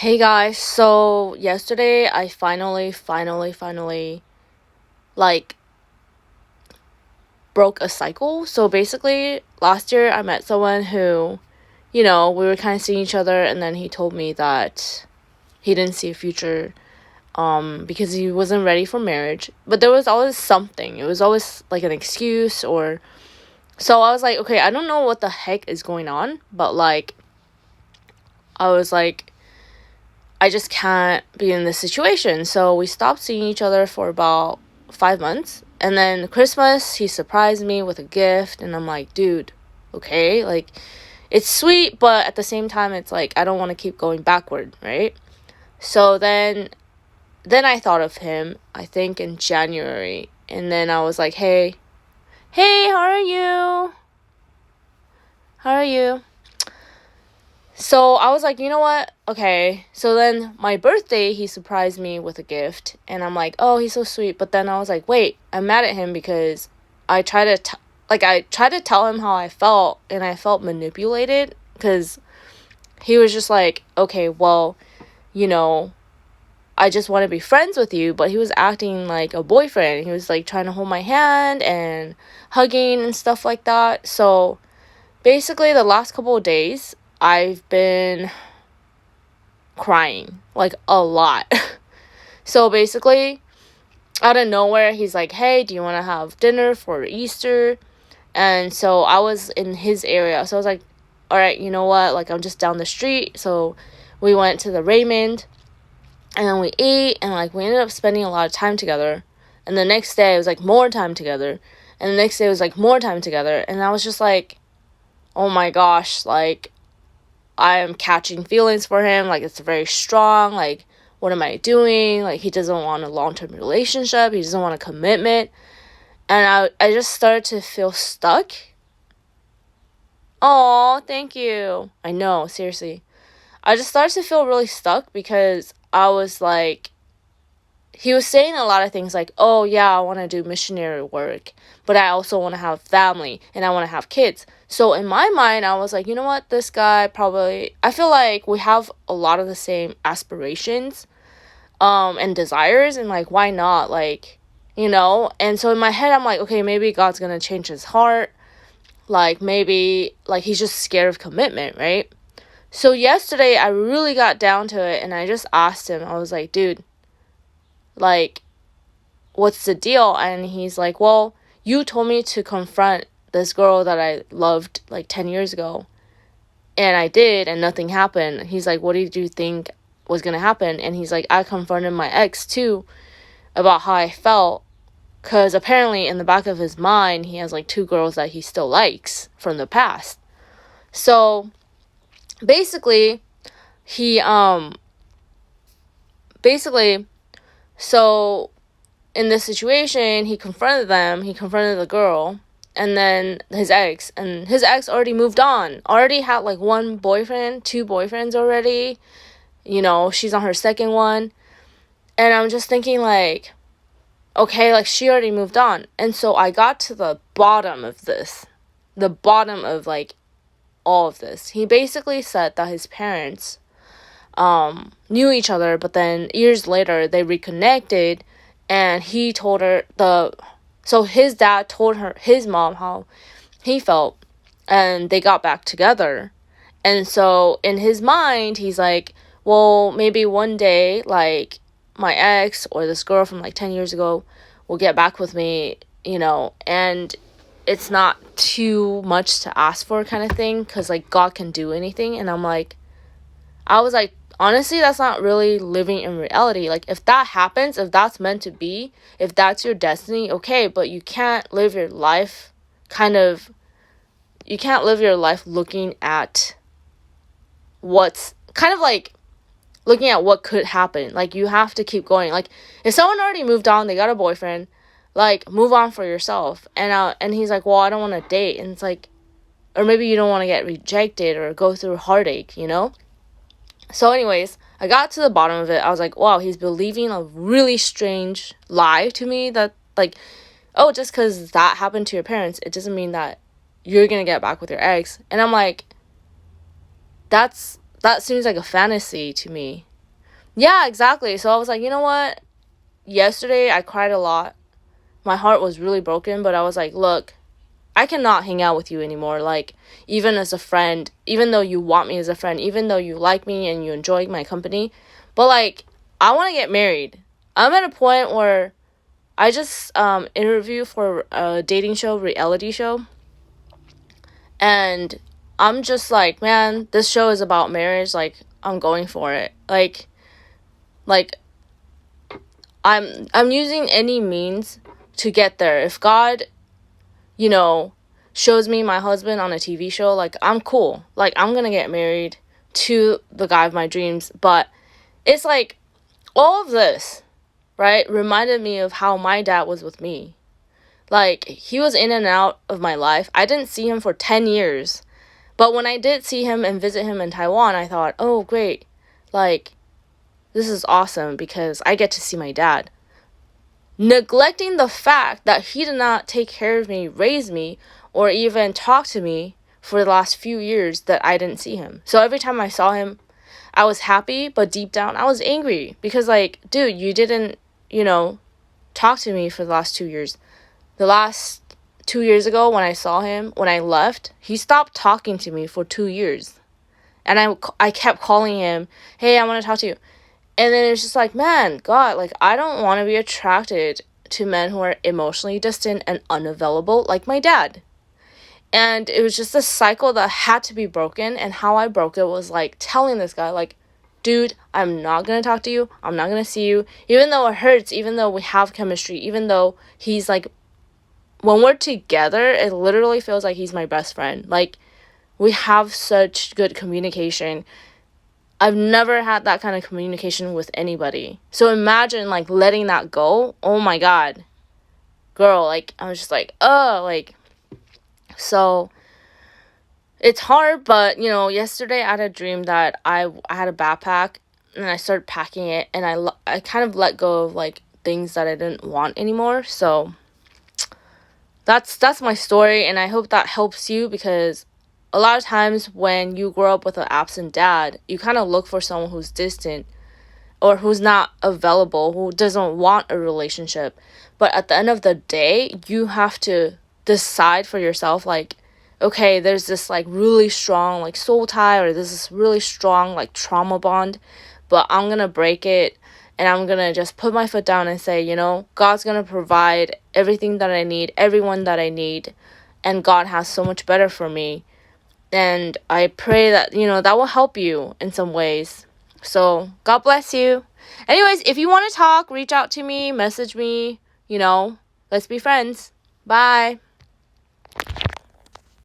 Hey guys, so yesterday I like broke a cycle. So basically, last year I met someone who, we were kind of seeing each other, and then he told me that he didn't see a future because he wasn't ready for marriage. But there was always something. It was always like an excuse or so I was like, okay, I don't know what the heck is going on, but like I was like I just can't be in this situation. So we stopped seeing each other for about 5 months. And then Christmas, he surprised me with a gift. And I'm like, dude, okay. Like, it's sweet, but at the same time, it's like, I don't want to keep going backward, right? So then I thought of him, I think in January. And then I was like, hey, how are you? How are you? So I was like, you know what? Okay. So then my birthday, he surprised me with a gift. And I'm like, oh, he's so sweet. But then I was like, wait, I'm mad at him because I tried to tell him how I felt. And I felt manipulated because he was just like, okay, well, you know, I just want to be friends with you. But he was acting like a boyfriend. He was like trying to hold my hand and hugging and stuff like that. So basically the last couple of days, I've been crying like a lot. So basically, out of nowhere, he's like, hey, do you want to have dinner for Easter? And so I was in his area. So I was like, all right, you know what? Like, I'm just down the street. So we went to the Raymond and then we ate and like we ended up spending a lot of time together. And the next day, it was like more time together. And the next day, it was like more time together. And I was just like, oh my gosh, like, I am catching feelings for him. Like, it's very strong. Like, what am I doing? Like, he doesn't want a long-term relationship. He doesn't want a commitment. And I just started to feel stuck. Oh, thank you. I know, seriously. I just started to feel really stuck because I was like, he was saying a lot of things like, oh, yeah, I want to do missionary work, but I also want to have family and I want to have kids. So in my mind, I was like, you know what? This guy probably, I feel like we have a lot of the same aspirations and desires. And like, why not? Like, and so in my head, I'm like, okay, maybe God's going to change his heart. Like, maybe like he's just scared of commitment, right? So yesterday, I really got down to it and I just asked him, I was like, dude, like, what's the deal? And he's like, well, you told me to confront this girl that I loved like 10 years ago. And I did, and nothing happened. He's like, what did you think was going to happen? And he's like, I confronted my ex too about how I felt. Because apparently in the back of his mind, he has like two girls that he still likes from the past. So basically, so in this situation, he confronted the girl, and then his ex, and his ex already moved on, already had like one boyfriend, two boyfriends already, she's on her second one, and I'm just thinking like, okay, like she already moved on. And so I got to the bottom of like all of this. He basically said that his parents knew each other, but then years later they reconnected, and he told her so his dad told his mom how he felt, and they got back together. And so in his mind, he's like, well, maybe one day, like, my ex or this girl from like 10 years ago will get back with me, and it's not too much to ask for kind of thing, because like God can do anything. And I was like, honestly, that's not really living in reality. Like, if that happens, if that's meant to be, if that's your destiny, okay, but you can't live your life looking at what's kind of like looking at what could happen. Like, you have to keep going. Like, if someone already moved on, they got a boyfriend, like, move on for yourself. And he's like, well, I don't want to date. And it's like, or maybe you don't want to get rejected or go through heartache, So anyways, I got to the bottom of it. I was like, wow, he's believing a really strange lie to me that, like, oh, just because that happened to your parents, it doesn't mean that you're going to get back with your ex. And I'm like, that seems like a fantasy to me. Yeah, exactly. So I was like, you know what? Yesterday I cried a lot. My heart was really broken, but I was like, look, I cannot hang out with you anymore. Like, even as a friend, even though you want me as a friend, even though you like me and you enjoy my company, but like, I want to get married. I'm at a point where I just interviewed for a dating show, reality show, and I'm just like, man, this show is about marriage. Like, I'm going for it. Like I'm using any means to get there. If God, you know, shows me my husband on a TV show, like, I'm cool. Like, I'm gonna get married to the guy of my dreams. But it's like all of this, right, reminded me of how my dad was with me. Like, he was in and out of my life. I didn't see him for 10 years. But when I did see him and visit him in Taiwan, I thought, oh, great. Like, this is awesome because I get to see my dad. Neglecting the fact that he did not take care of me, raise me, or even talk to me for the last few years that I didn't see him. So every time I saw him, I was happy, but deep down, I was angry. Because, like, dude, you didn't, talk to me for the last 2 years. The last 2 years ago, when I saw him, when I left, he stopped talking to me for 2 years. And I kept calling him, hey, I want to talk to you. And then it's just like, man, God, like, I don't want to be attracted to men who are emotionally distant and unavailable like my dad. And it was just a cycle that had to be broken. And how I broke it was like telling this guy, like, dude, I'm not going to talk to you. I'm not going to see you. Even though it hurts, even though we have chemistry, even though he's like, when we're together, it literally feels like he's my best friend. Like, we have such good communication. I've never had that kind of communication with anybody. So imagine, like, letting that go. Oh my God. Girl, like, I was just like, oh, like, so it's hard, but, yesterday I had a dream that I had a backpack and I started packing it, and I kind of let go of, like, things that I didn't want anymore. So that's my story, and I hope that helps you, because a lot of times when you grow up with an absent dad, you kind of look for someone who's distant or who's not available, who doesn't want a relationship. But at the end of the day, you have to decide for yourself, like, okay, there's this, like, really strong, like, soul tie, or there's this really strong, like, trauma bond, but I'm gonna break it, and I'm gonna just put my foot down and say, God's gonna provide everything that I need, everyone that I need, and God has so much better for me. And I pray that, that will help you in some ways. So, God bless you. Anyways, if you want to talk, reach out to me, message me, let's be friends. Bye.